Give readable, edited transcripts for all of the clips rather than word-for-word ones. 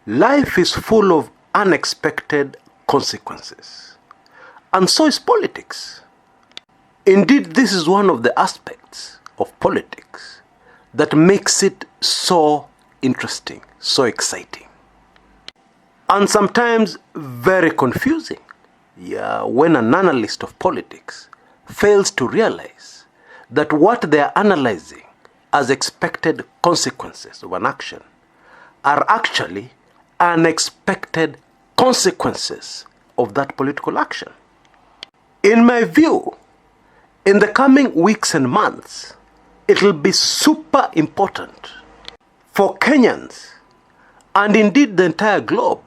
Life is full of unexpected consequences, and so is politics. Indeed, this is one of the aspects of politics that makes it so interesting, so exciting, and sometimes very confusing. When an analyst of politics fails to realize that what they are analyzing as expected consequences of an action are actually unexpected consequences of that political action. In my view, in the coming weeks and months, it will be super important for Kenyans and indeed the entire globe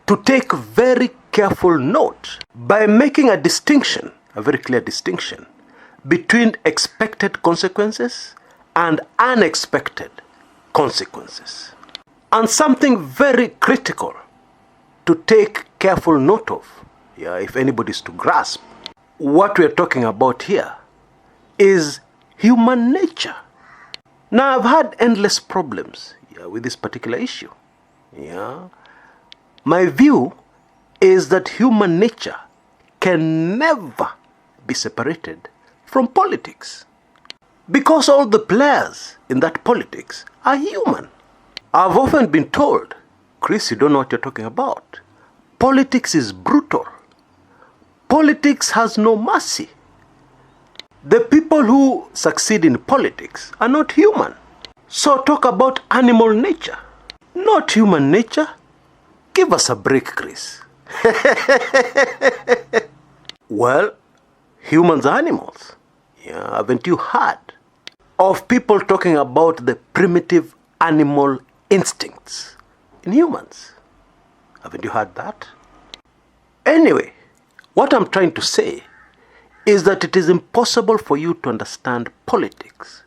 to take very careful note by making a distinction, a very clear distinction, between expected consequences and unexpected consequences. And something very critical to take careful note of, if anybody is to grasp, what we are talking about here is human nature. Now, I've had endless problems with this particular issue. My view is that human nature can never be separated from politics, because all the players in that politics are human. I've often been told, Chris, you don't know what you're talking about. Politics is brutal. Politics has no mercy. The people who succeed in politics are not human. So talk about animal nature, not human nature. Give us a break, Chris. Well, humans are animals. Haven't you heard of people talking about the primitive animal instincts in humans? Haven't you heard that? Anyway, what I'm trying to say is that it is impossible for you to understand politics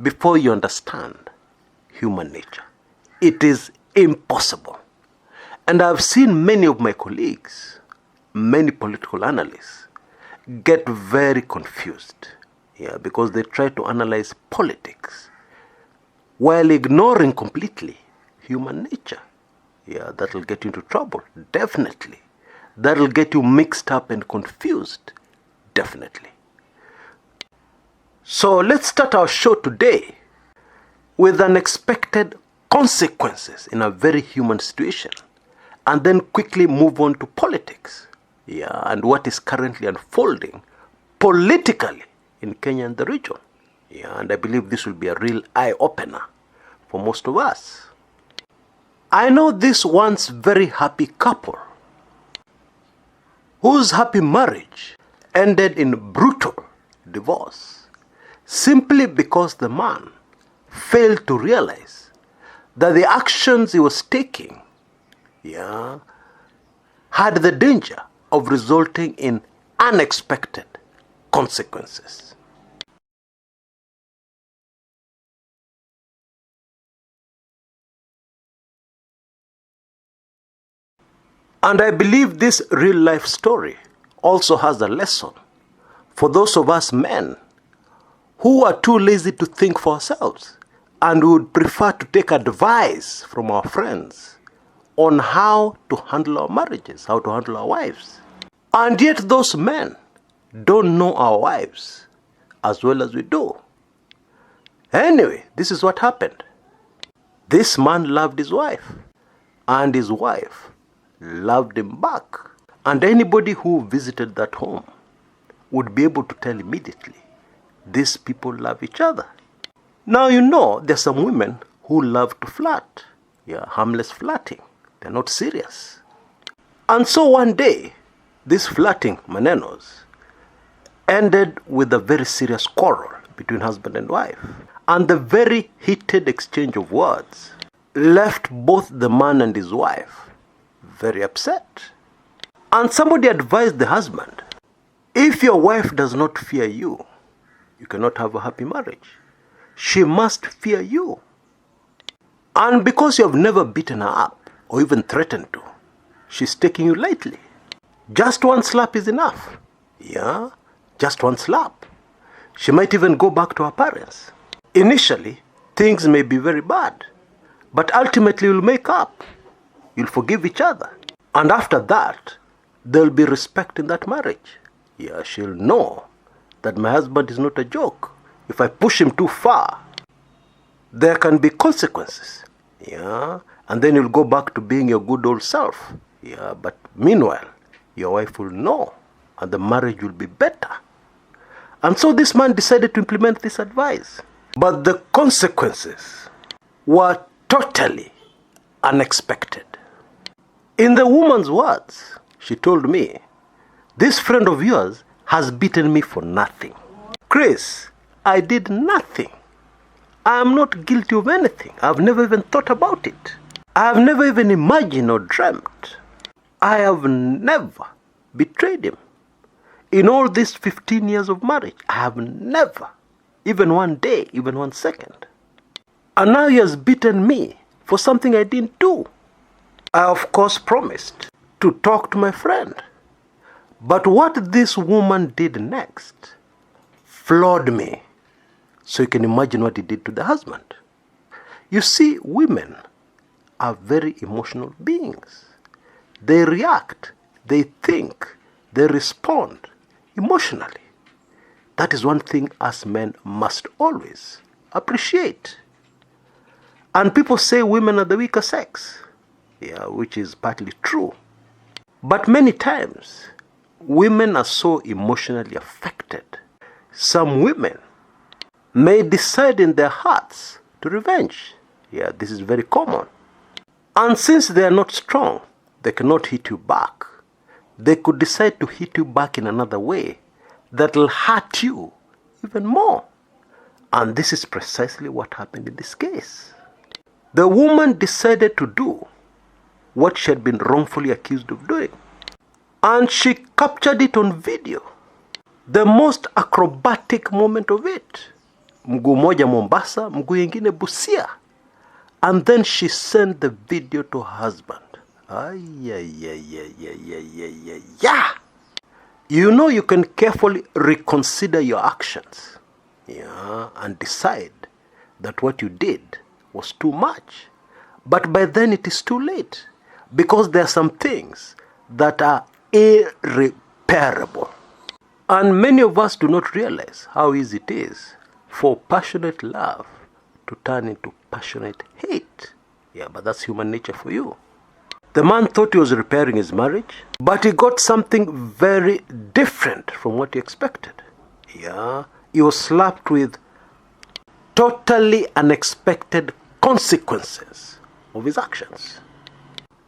before you understand human nature. It is impossible. And I've seen many of my colleagues, many political analysts, get very confused because they try to analyze politics while ignoring completely human nature. That will get you into trouble, definitely. That will get you mixed up and confused, definitely. So let's start our show today with unexpected consequences in a very human situation, and then quickly move on to politics, and what is currently unfolding politically in Kenya and the region. And I believe this will be a real eye-opener for most of us. I know this once very happy couple whose happy marriage ended in brutal divorce simply because the man failed to realize that the actions he was taking had the danger of resulting in unexpected consequences. And I believe this real life story also has a lesson for those of us men who are too lazy to think for ourselves and would prefer to take advice from our friends on how to handle our marriages, how to handle our wives. And yet those men don't know our wives as well as we do. Anyway, this is what happened. This man loved his wife, and his wife loved him back. And anybody who visited that home would be able to tell immediately, these people love each other. Now, there's some women who love to flirt. Harmless flirting. They're not serious. And so one day, this flirting manenos ended with a very serious quarrel between husband and wife. And the very heated exchange of words left both the man and his wife very upset. And somebody advised the husband, if your wife does not fear you, you cannot have a happy marriage. She must fear you. And because you have never beaten her up or even threatened to, she's taking you lightly. Just one slap is enough. Just one slap. She might even go back to her parents. Initially, things may be very bad, but ultimately you'll make up. You'll forgive each other. And after that, there'll be respect in that marriage. Yeah, she'll know that my husband is not a joke. If I push him too far, there can be consequences. Yeah, and then you'll go back to being your good old self. Yeah, but meanwhile, your wife will know, and the marriage will be better. And so this man decided to implement this advice. But the consequences were totally unexpected. In the woman's words, she told me, "This friend of yours has beaten me for nothing. Chris, I did nothing. I am not guilty of anything. I've never even thought about it. I have never even imagined or dreamt. I have never betrayed him. In all these 15 years of marriage, I have never, even one day, even 1 second. And now he has beaten me for something I didn't do." I, of course, promised to talk to my friend. But what this woman did next floored me. So you can imagine what he did to the husband. You see, women are very emotional beings. They react, they think, they respond emotionally. That is one thing us men must always appreciate. And people say women are the weaker sex. Yeah, which is partly true. But many times, women are so emotionally affected. Some women may decide in their hearts to revenge. Yeah, this is very common. And since they are not strong, they cannot hit you back. They could decide to hit you back in another way that will hurt you even more. And this is precisely what happened in this case. The woman decided to do what she had been wrongfully accused of doing. And she captured it on video. The most acrobatic moment of it. Mguu moja Mombasa, mguu ingine Busia. And then she sent the video to her husband. Yeah. You know, you can carefully reconsider your actions. Yeah, and decide that what you did was too much. But by then it is too late. Because there are some things that are irreparable. And many of us do not realize how easy it is for passionate love to turn into passionate hate. Yeah, but that's human nature for you. The man thought he was repairing his marriage, but he got something very different from what he expected. Yeah, he was slapped with totally unexpected consequences of his actions.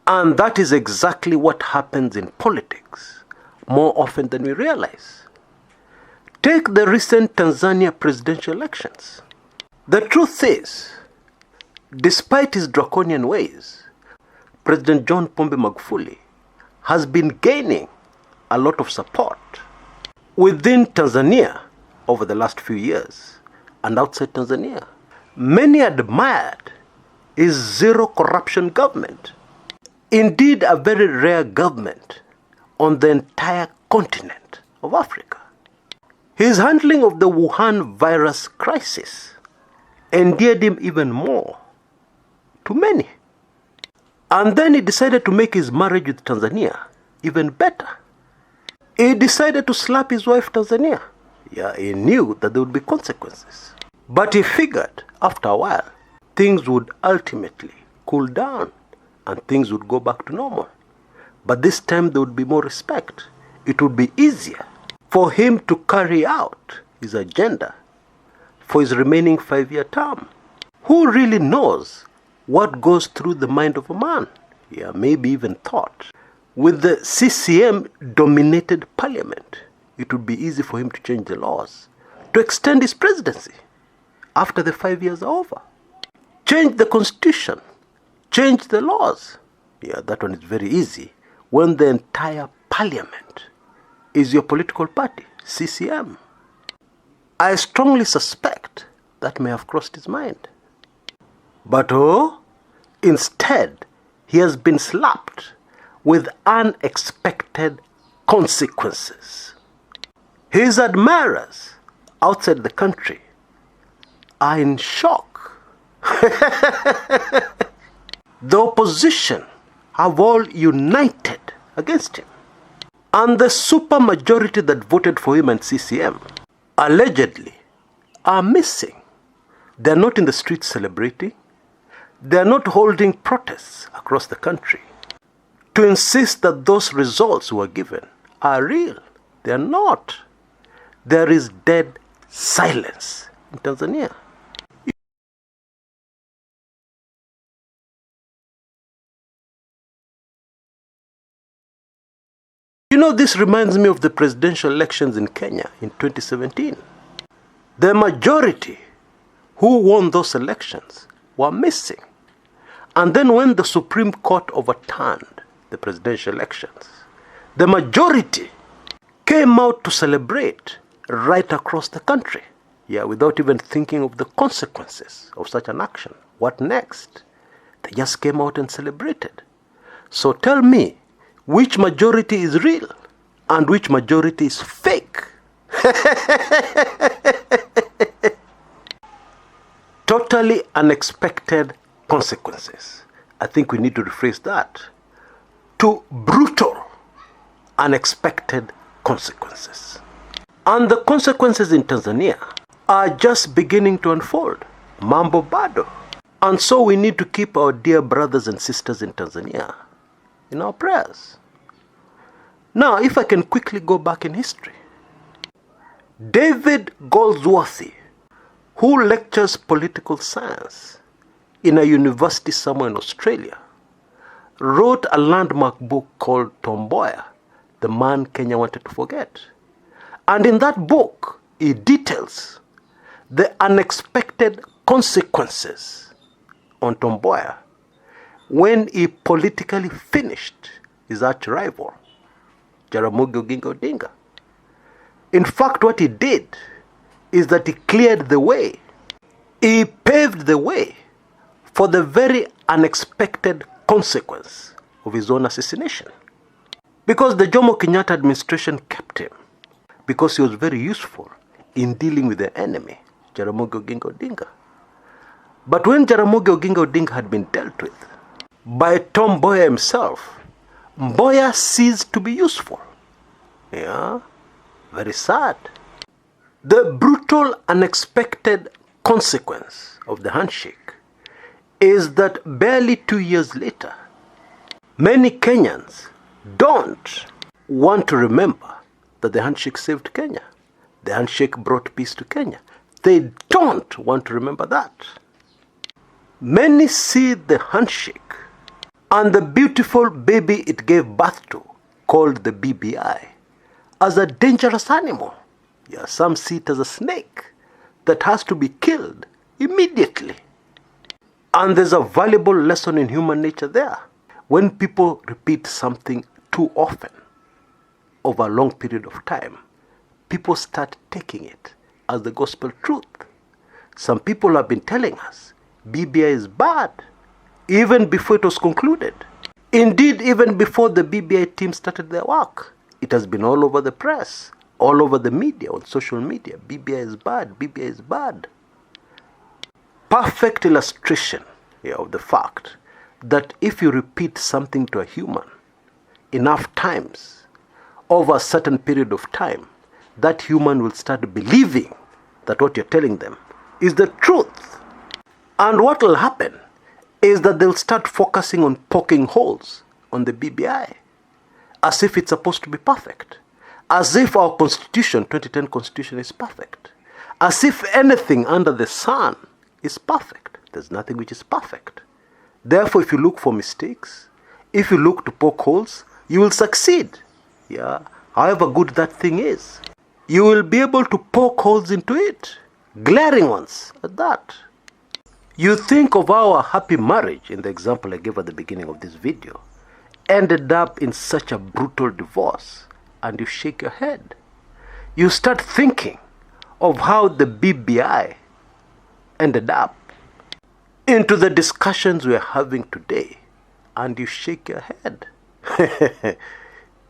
And that is exactly what happens in politics more often than we realize. Take the recent Tanzania presidential elections. The truth is, despite his draconian ways, President John Pombe Magufuli has been gaining a lot of support within Tanzania over the last few years and outside Tanzania. Many admired his zero corruption government. Indeed, a very rare government on the entire continent of Africa. His handling of the Wuhan virus crisis endeared him even more to many. And then he decided to make his marriage with Tanzania even better. He decided to slap his wife Tanzania. Yeah, he knew that there would be consequences. But he figured after a while, things would ultimately cool down and things would go back to normal. But this time there would be more respect. It would be easier for him to carry out his agenda for his remaining 5-year term. Who really knows what goes through the mind of a man? Yeah, maybe even thought. With the CCM-dominated parliament, it would be easy for him to change the laws, to extend his presidency after the 5 years are over. Change the constitution, change the laws. Yeah, that one is very easy when the entire parliament is your political party, CCM. I strongly suspect that may have crossed his mind. But instead, he has been slapped with unexpected consequences. His admirers outside the country are in shock. The opposition have all united against him. And the supermajority that voted for him and CCM allegedly are missing. They're not in the streets celebrating. They're not holding protests across the country to insist that those results were given are real. They're not. There is dead silence in Tanzania. You know, this reminds me of the presidential elections in Kenya in 2017. The majority who won those elections were missing. And then when the Supreme Court overturned the presidential elections, the majority came out to celebrate right across the country. Yeah, without even thinking of the consequences of such an action. What next? They just came out and celebrated. So tell me, which majority is real and which majority is fake? Totally unexpected consequences. I think we need to rephrase that to brutal, unexpected consequences. And the consequences in Tanzania are just beginning to unfold. Mambo bado. And so we need to keep our dear brothers and sisters in Tanzania in our prayers. Now, if I can quickly go back in history. David Goldsworthy, who lectures political science in a university somewhere in Australia, wrote a landmark book called Tom Mboya, The Man Kenya Wanted to Forget. And in that book, he details the unexpected consequences on Tom Mboya when he politically finished his arch-rival, Jaramogi Oginga Odinga. In fact, what he did is that he cleared the way. He paved the way for the very unexpected consequence of his own assassination. Because the Jomo Kenyatta administration kept him because he was very useful in dealing with the enemy, Jaramogi Oginga Odinga. But when Jaramogi Oginga Odinga had been dealt with by Tom Mboya himself, Mboya ceased to be useful. Yeah, very sad. The brutal, unexpected consequence of the handshake is that barely 2 years later, many Kenyans don't want to remember that the handshake saved Kenya. The handshake brought peace to Kenya. They don't want to remember that. Many see the handshake and the beautiful baby it gave birth to, called the BBI, as a dangerous animal. Yeah, some see it as a snake that has to be killed immediately. And there's a valuable lesson in human nature there. When people repeat something too often over a long period of time, people start taking it as the gospel truth. Some people have been telling us BBI is bad even before it was concluded. Indeed, even before the BBI team started their work, it has been all over the press, all over the media, on social media. BBI is bad, BBI is bad. Perfect illustration of the fact that if you repeat something to a human enough times, over a certain period of time, that human will start believing that what you're telling them is the truth. And what will happen is that they'll start focusing on poking holes on the BBI, as if it's supposed to be perfect, as if our constitution, 2010 constitution, is perfect, as if anything under the sun is perfect. There's nothing which is perfect. Therefore, if you look for mistakes, if you look to poke holes, you will succeed. Yeah, however good that thing is, you will be able to poke holes into it, glaring ones at that. You think of our happy marriage, in the example I gave at the beginning of this video, ended up in such a brutal divorce, and you shake your head. You start thinking of how the BBI ended up into the discussions we're having today, and you shake your head.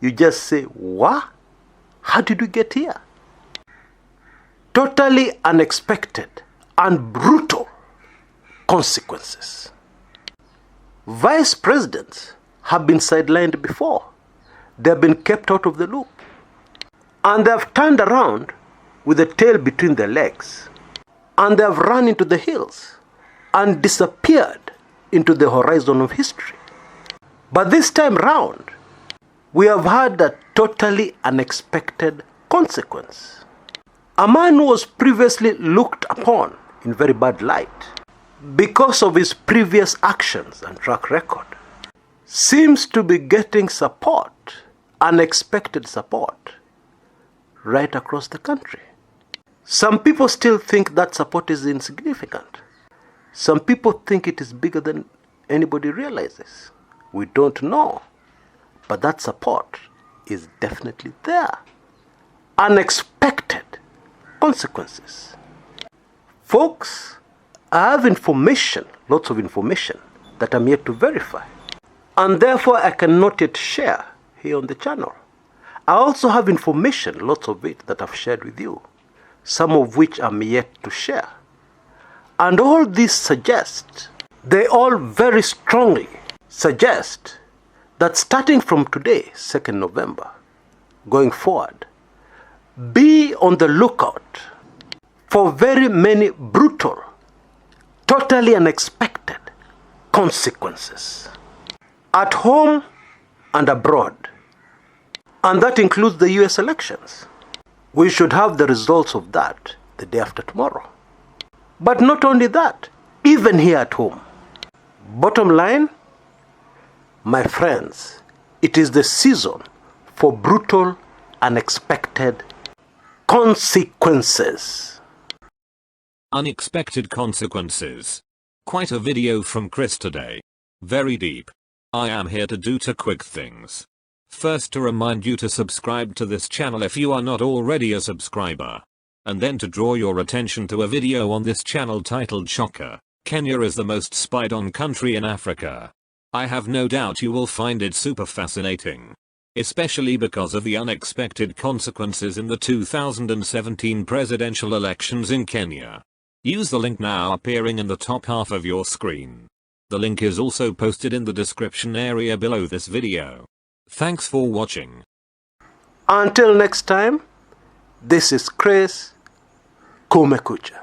You just say, what? How did we get here? Totally unexpected and brutal consequences. Vice presidents have been sidelined before. They have been kept out of the loop. And they have turned around with the tail between their legs. And they have run into the hills and disappeared into the horizon of history. But this time round, we have had a totally unexpected consequence. A man who was previously looked upon in very bad light because of his previous actions and track record seems to be getting support, unexpected support, right across the country. Some people still think that support is insignificant. Some people think it is bigger than anybody realizes. We don't know. But that support is definitely there. Unexpected consequences. Folks, I have information, lots of information, that I'm yet to verify. And therefore I cannot yet share here on the channel. I also have information, lots of it, that I've shared with you, some of which I'm yet to share. And all these suggest, they all very strongly suggest that starting from today, 2nd November, going forward, be on the lookout for very many brutal, totally unexpected consequences at home and abroad. And that includes the US elections. We should have the results of that the day after tomorrow. But not only that, even here at home. Bottom line, my friends, it is the season for brutal, unexpected consequences. Unexpected consequences. Quite a video from Chris today. Very deep. I am here to do two quick things. First, to remind you to subscribe to this channel if you are not already a subscriber. And then to draw your attention to a video on this channel titled Shocker, Kenya is the most spied on country in Africa. I have no doubt you will find it super fascinating. Especially because of the unexpected consequences in the 2017 presidential elections in Kenya. Use the link now appearing in the top half of your screen. The link is also posted in the description area below this video. Thanks for watching. Until next time, this is Chris Kumekucha.